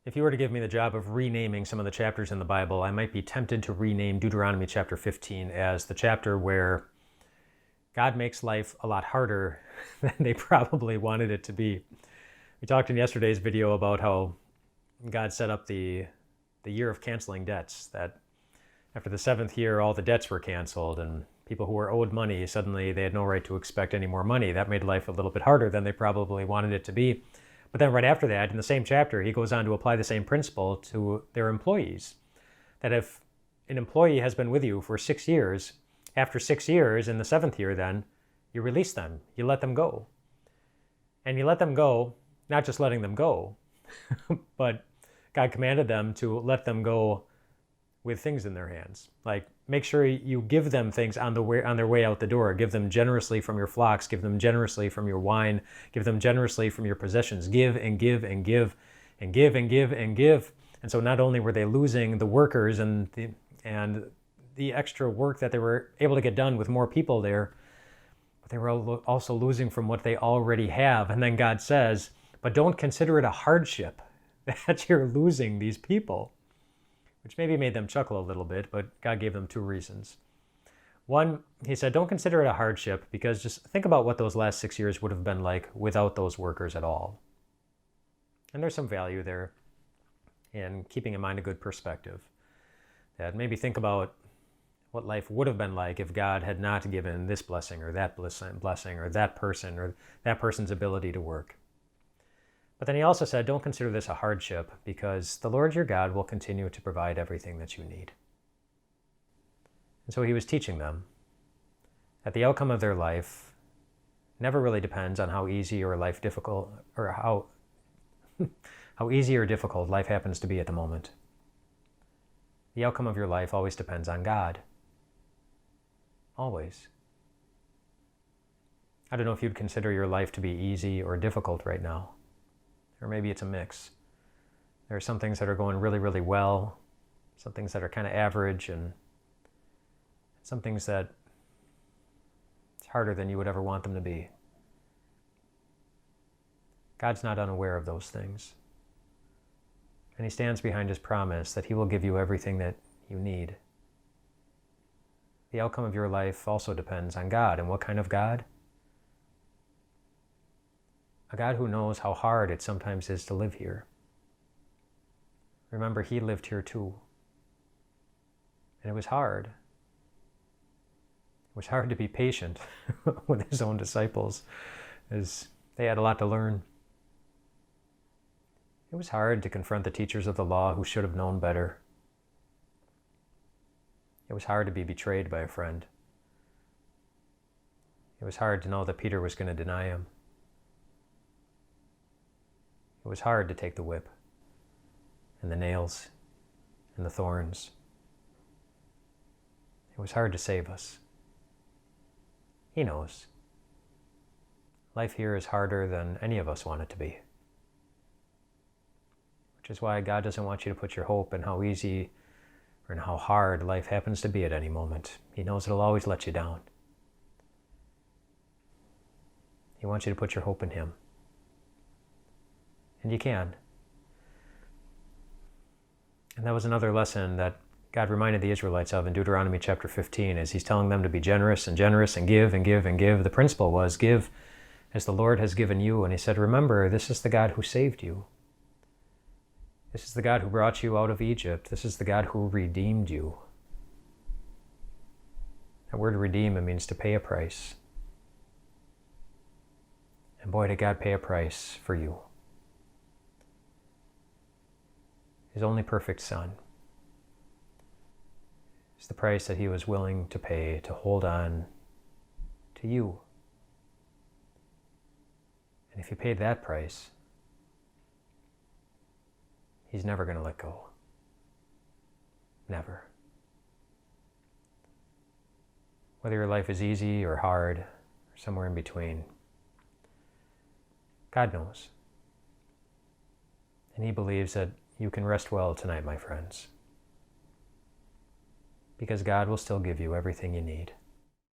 If you were to give me the job of renaming some of the chapters in the Bible, I might be tempted to rename Deuteronomy chapter 15 as the chapter where God makes life a lot harder than they probably wanted it to be. We talked in yesterday's video about how God set up the year of canceling debts, that after the seventh year, all the debts were canceled, and people who were owed money, suddenly they had no right to expect any more money. That made life a little bit harder than they probably wanted it to be. But then right after that, in the same chapter, he goes on to apply the same principle to their employees. That if an employee has been with you for 6 years, after 6 years, in the seventh year then, you release them. You let them go. And you let them go, not just letting them go, but God commanded them to let them go with things in their hands. Like, make sure you give them things on their way out the door. Give them generously from your flocks. Give them generously from your wine. Give them generously from your possessions. Give and give and give and give and give and give. And so not only were they losing the workers and the extra work that they were able to get done with more people there, but they were also losing from what they already have. And then God says, but don't consider it a hardship that you're losing these people, which maybe made them chuckle a little bit, but God gave them two reasons. One, he said, don't consider it a hardship, because just think about what those last 6 years would have been like without those workers at all. And there's some value there in keeping in mind a good perspective. That maybe think about what life would have been like if God had not given this blessing or that blessing or that person's ability to work. But then he also said, don't consider this a hardship, because the Lord your God will continue to provide everything that you need. And so he was teaching them that the outcome of their life never really depends on how easy or difficult life happens to be at the moment. The outcome of your life always depends on God. Always. I don't know if you'd consider your life to be easy or difficult right now. Or maybe it's a mix. There are some things that are going really, really well, some things that are kind of average, and some things that it's harder than you would ever want them to be. God's not unaware of those things. And he stands behind his promise that he will give you everything that you need. The outcome of your life also depends on God. And what kind of God? A God who knows how hard it sometimes is to live here. Remember, he lived here too. And it was hard. It was hard to be patient with his own disciples, as they had a lot to learn. It was hard to confront the teachers of the law who should have known better. It was hard to be betrayed by a friend. It was hard to know that Peter was going to deny him. It was hard to take the whip and the nails and the thorns. It was hard to save us. He knows. Life here is harder than any of us want it to be. Which is why God doesn't want you to put your hope in how easy or in how hard life happens to be at any moment. He knows it'll always let you down. He wants you to put your hope in him. And you can. And that was another lesson that God reminded the Israelites of in Deuteronomy chapter 15, as he's telling them to be generous and generous and give and give and give. The principle was give as the Lord has given you. And he said, remember, this is the God who saved you. This is the God who brought you out of Egypt. This is the God who redeemed you. That word redeem, it means to pay a price. And boy, did God pay a price for you. His only perfect Son is the price that he was willing to pay to hold on to you. And if he paid that price, he's never going to let go. Never. Whether your life is easy or hard, or somewhere in between, God knows. And he believes that you can rest well tonight, my friends, because God will still give you everything you need.